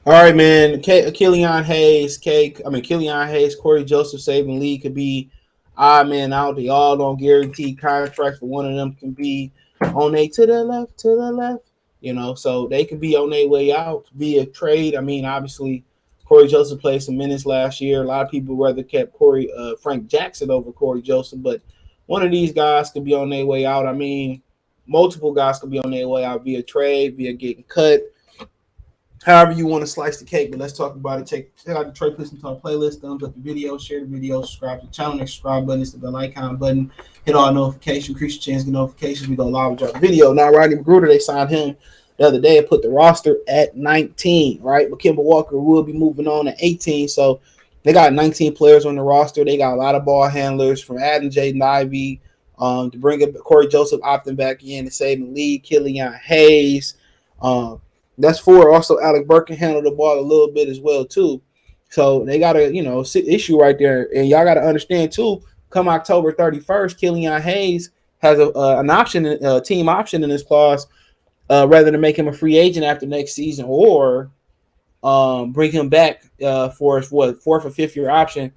All right, man. Killian Hayes, Corey Joseph, Saben Lee could be odd man out. They all don't guarantee contracts, but one of them can be on a to the left. So they could be on their way out via trade. I mean, obviously, Corey Joseph played some minutes last year. A lot of people rather kept Frank Jackson over Corey Joseph, but one of these guys could be on their way out. I mean, multiple guys could be on their way out via trade, via getting cut, however you want to slice the cake. But let's talk about it. Check out the Trey Pistons Talk playlist, thumbs up the video, share the video, subscribe to the channel. Next subscribe button is the bell icon button. Hit all notifications, increase your chance to get notifications. We go live and drop the video. Now, Rodney McGruder, they signed him the other day and put the roster at 19, right? But Kemba Walker will be moving on at 18. So they got 19 players on the roster. They got a lot of ball handlers from Adam Jaden Ivey to bring up Corey Joseph opting back in to save the lead, Killian Hayes. That's four. Also, Alec Burke can handle the ball a little bit as well too. So they got a issue right there, and y'all got to understand too. Come October 31st, Killian Hayes has an option, a team option in his clause, rather than make him a free agent after next season, or bring him back for his fourth or fifth year option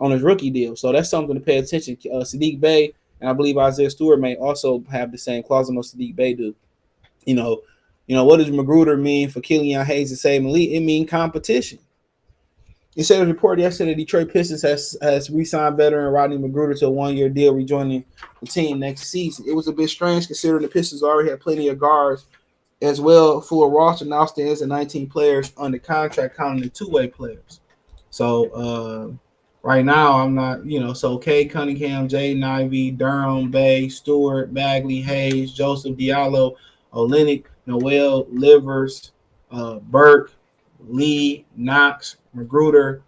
on his rookie deal. So that's something to pay attention. Sadiq Bey and I believe Isaiah Stewart may also have the same clause as Sadiq Bey do. You know, what does Magruder mean for Killian Hayes and Saben Lee? It means competition. It said a report yesterday that Detroit Pistons has re-signed veteran Rodney Magruder to a one-year deal, rejoining the team next season. It was a bit strange considering the Pistons already had plenty of guards as well. Full roster now stands at 19 players under contract, counting the two-way players. So right now I'm not, so Kay Cunningham, Jaden Ivey, Durham, Bay, Stewart, Bagley, Hayes, Joseph Diallo, Olenek, Noel, Livers, Burke, Lee, Knox, Magruder,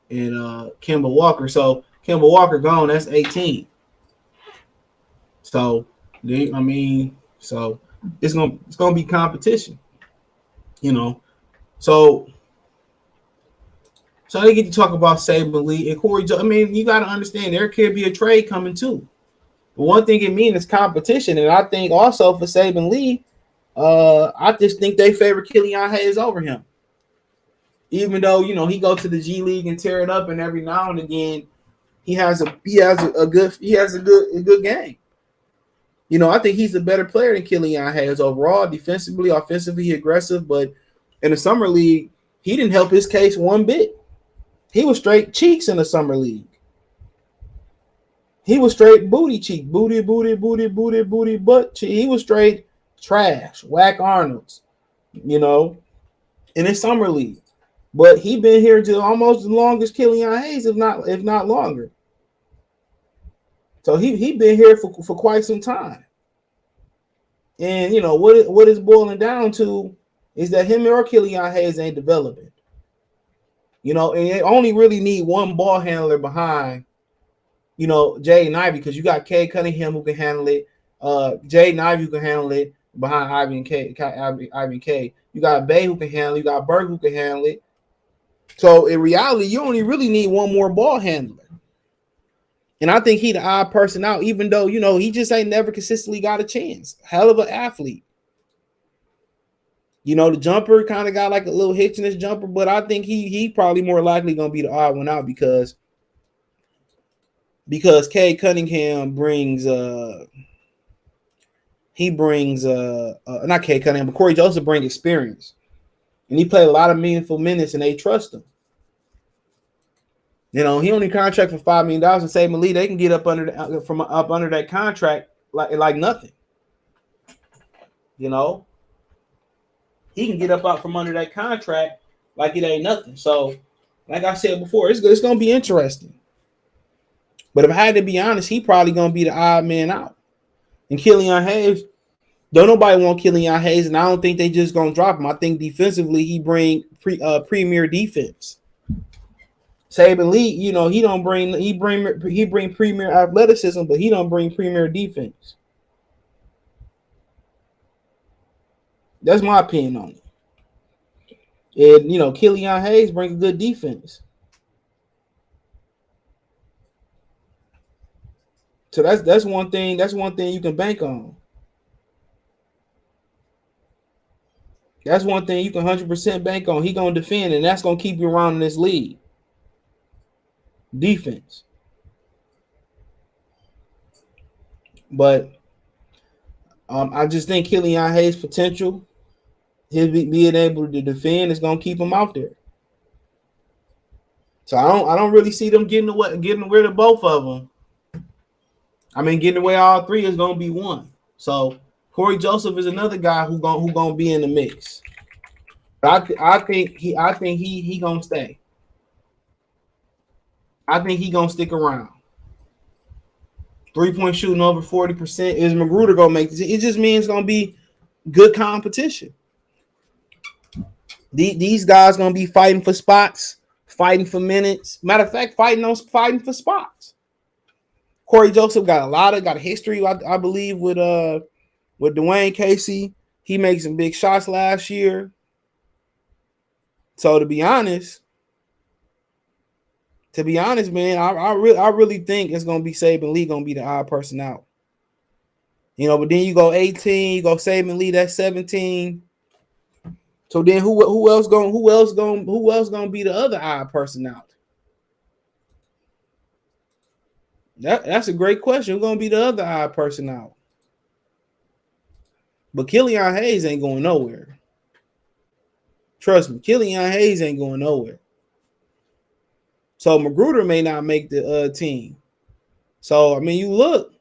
and Kemba Walker. So Kemba Walker gone. That's 18. So so it's gonna be competition. So they get to talk about Saben Lee and Corey. I mean, you got to understand there could be a trade coming too. But one thing it means is competition, and I think also for Saben Lee, I just think they favor Killian Hayes over him. Even though he go to the G League and tear it up, and every now and again he has a good game. I think he's a better player than Killian Hayes overall, defensively, offensively, aggressive. But in the summer league, he didn't help his case one bit. He was straight cheeks in the summer league. He was straight booty cheek, booty, butt cheek. He was straight trash, whack Arnold's, in his summer league. But he been here to almost as long as Killian Hayes, if not longer. So he been here for quite some time. And what it's boiling down to is that him or Killian Hayes ain't developing. And they only really need one ball handler behind, Jaden Ivey, because you got Kay Cunningham who can handle it. Jaden Ivey who can handle it behind Ivy and Kay. You got Bay who can handle it. You got Burke who can handle it. So in reality, you only really need one more ball handler. And I think he the odd person out, even though, he just ain't never consistently got a chance. Hell of an athlete. The jumper kind of got like a little hitch in his jumper, but I think he probably more likely going to be the odd one out because Kay Cunningham brings not Kay Cunningham, but Corey Joseph brings experience. And he played a lot of meaningful minutes and they trust him. He only contract for $5 million, and Saben Lee, they can get up under that contract like nothing. He can get up out from under that contract like it ain't nothing. So, like I said before, it's going to be interesting. But if I had to be honest, he probably going to be the odd man out. And Killian Hayes, don't nobody want Killian Hayes, and I don't think they just going to drop him. I think defensively he bring premier defense. Saben Lee, he bring premier athleticism, but he don't bring premier defense. That's my opinion on it. And Killian Hayes brings a good defense. So that's one thing. That's one thing you can bank on. That's one thing you can 100% bank on. He gonna defend, and that's gonna keep you around in this league. Defense. But I just think Killian Hayes' potential, his being able to defend, is gonna keep him out there. So I don't really see them getting rid of both of them. I mean, getting away all three is gonna be one. So Cory Joseph is another guy who gonna be in the mix. I think he gonna stay. I think he gonna stick around. 3-point shooting over 40%. Is Magruder gonna make this? It just means it's gonna be good competition. These guys gonna be fighting for spots, fighting for minutes. Matter of fact, fighting for spots. Cory Joseph got a history, I believe, with Dwayne Casey. He made some big shots last year. So to be honest, man, I really think it's gonna be Saben Lee gonna be the odd person out. But then you go 18, you go Saben Lee, that's 17. So then who else gonna be the other odd person out? That's a great question. Who's gonna be the other odd person out? But Killian Hayes ain't going nowhere. Trust me, Killian Hayes ain't going nowhere. So Magruder may not make the team. So I mean, you look,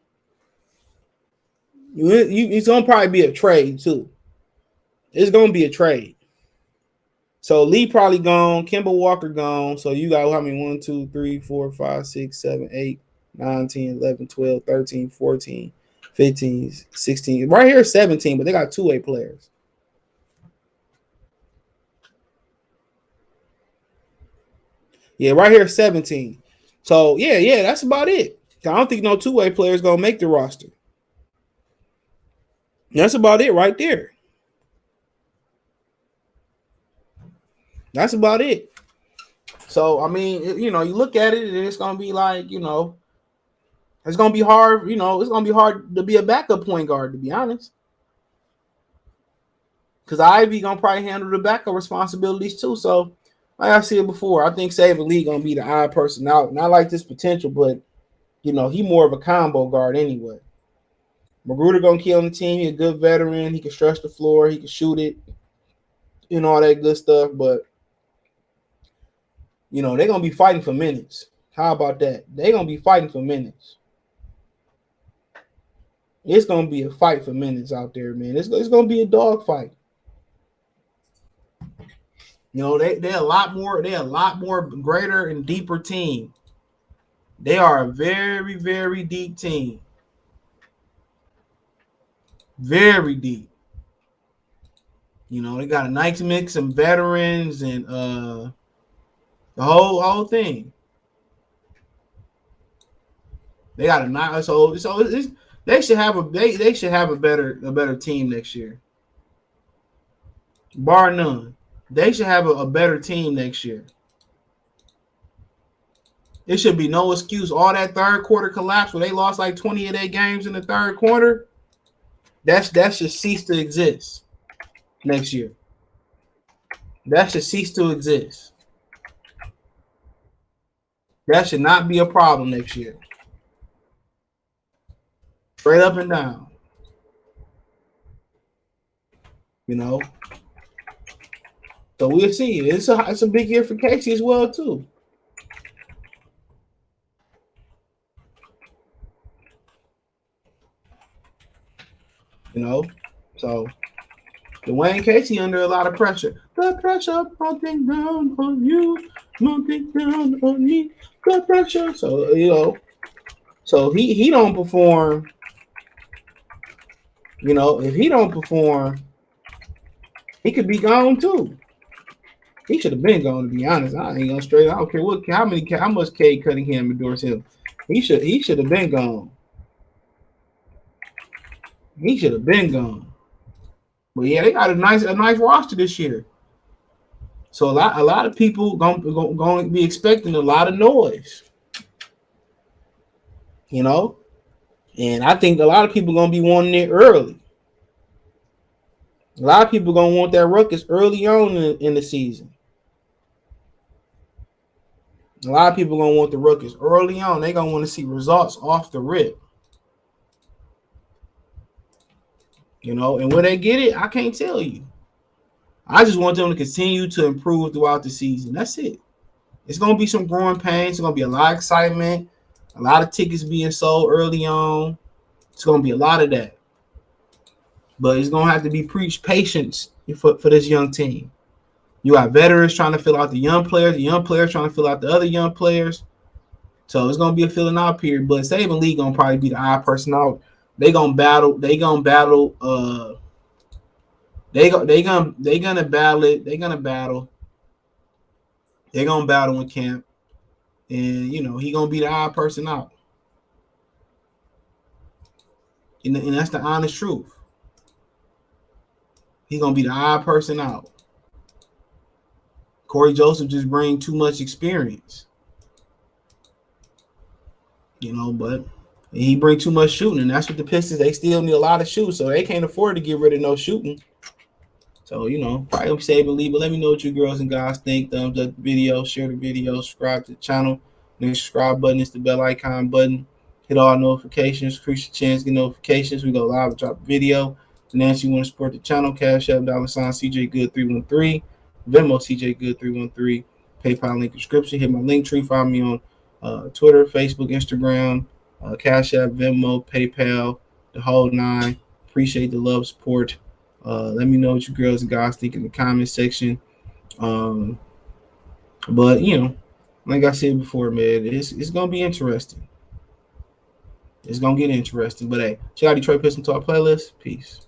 it's gonna probably be a trade too. It's gonna be a trade. So Lee probably gone, Kemba Walker gone. So you got how many? 1, 2, 3, 4, 5, 6, 7, 8, 9, 10, 11, 12, 13, 14, 15, 16. Right here 17, but they got 2-way players. Yeah, right here 17. So yeah, that's about it. I don't think no 2-way players gonna make the roster. That's about it right there. That's about it. So I mean, you look at it, and it's gonna be like, it's gonna be hard. It's gonna be hard to be a backup point guard, to be honest. Because Ivy gonna probably handle the backup responsibilities too. So, like I said before, I think Saben Lee gonna be the odd person out. Not like this potential, but he more of a combo guard anyway. Magruder gonna kill on the team. He's a good veteran. He can stretch the floor. He can shoot it. All that good stuff. But they're gonna be fighting for minutes. How about that? They're gonna be fighting for minutes. It's gonna be a fight for minutes out there, man. It's gonna be a dog fight. They're a lot more greater and deeper team. They are a very, very deep team. Very deep. They got a nice mix of veterans and the whole thing. They got a nice they should have a better team next year. Bar none. They should have a better team next year. It should be no excuse. All that third quarter collapse where they lost like 20 of their games in the third quarter, that should cease to exist next year. That should cease to exist. That should not be a problem next year. Straight up and down. So we'll see. It's a big year for Casey as well too. So Dwayne Casey under a lot of pressure. The pressure mounting down on you, mounting down on me. The pressure. So so he don't perform. If he don't perform, he could be gone too. He should have been gone, to be honest. I ain't gonna straight. I don't care how much Cade Cunningham endorse him. He should have been gone. He should have been gone. But yeah, they got a nice roster this year. So a lot of people going to be expecting a lot of noise. And I think a lot of people going to be wanting it early. A lot of people gonna want that ruckus early on in the season. A lot of people gonna want the ruckus early on. They gonna want to see results off the rip. And when they get it, I can't tell you. I just want them to continue to improve throughout the season. That's it. It's gonna be some growing pains. It's gonna be a lot of excitement, a lot of tickets being sold early on. It's gonna be a lot of that. But it's gonna have to be preached patience for this young team. You got veterans trying to fill out the young players trying to fill out the other young players. So it's gonna be a filling out period. But Saben Lee gonna probably be the odd person out. They gonna battle. They gonna battle. They gonna battle it. They gonna battle. They're gonna battle in camp, and he gonna be the odd person out. And that's the honest truth. He gonna be the odd person out. Cory Joseph just bring too much experience, but he bring too much shooting, and that's what the Pistons, they still need a lot of shooting, so they can't afford to get rid of no shooting. So, probably save and leave, but let me know what you girls and guys think. Thumbs up the video, share the video, subscribe to the channel. The subscribe button is the bell icon button. Hit all notifications, increase your chance to get notifications. We go live and drop a video. And if you want to support the channel, Cash App, $ CJ Good 313, Venmo CJ Good 313, PayPal link description. Hit my link tree. Find me on Twitter, Facebook, Instagram, Cash App, Venmo, PayPal, the whole nine. Appreciate the love, support. Let me know what you girls and guys think in the comment section. But like I said before, man, it's gonna be interesting. It's gonna get interesting. But hey, check out Detroit Pistons Talk playlist. Peace.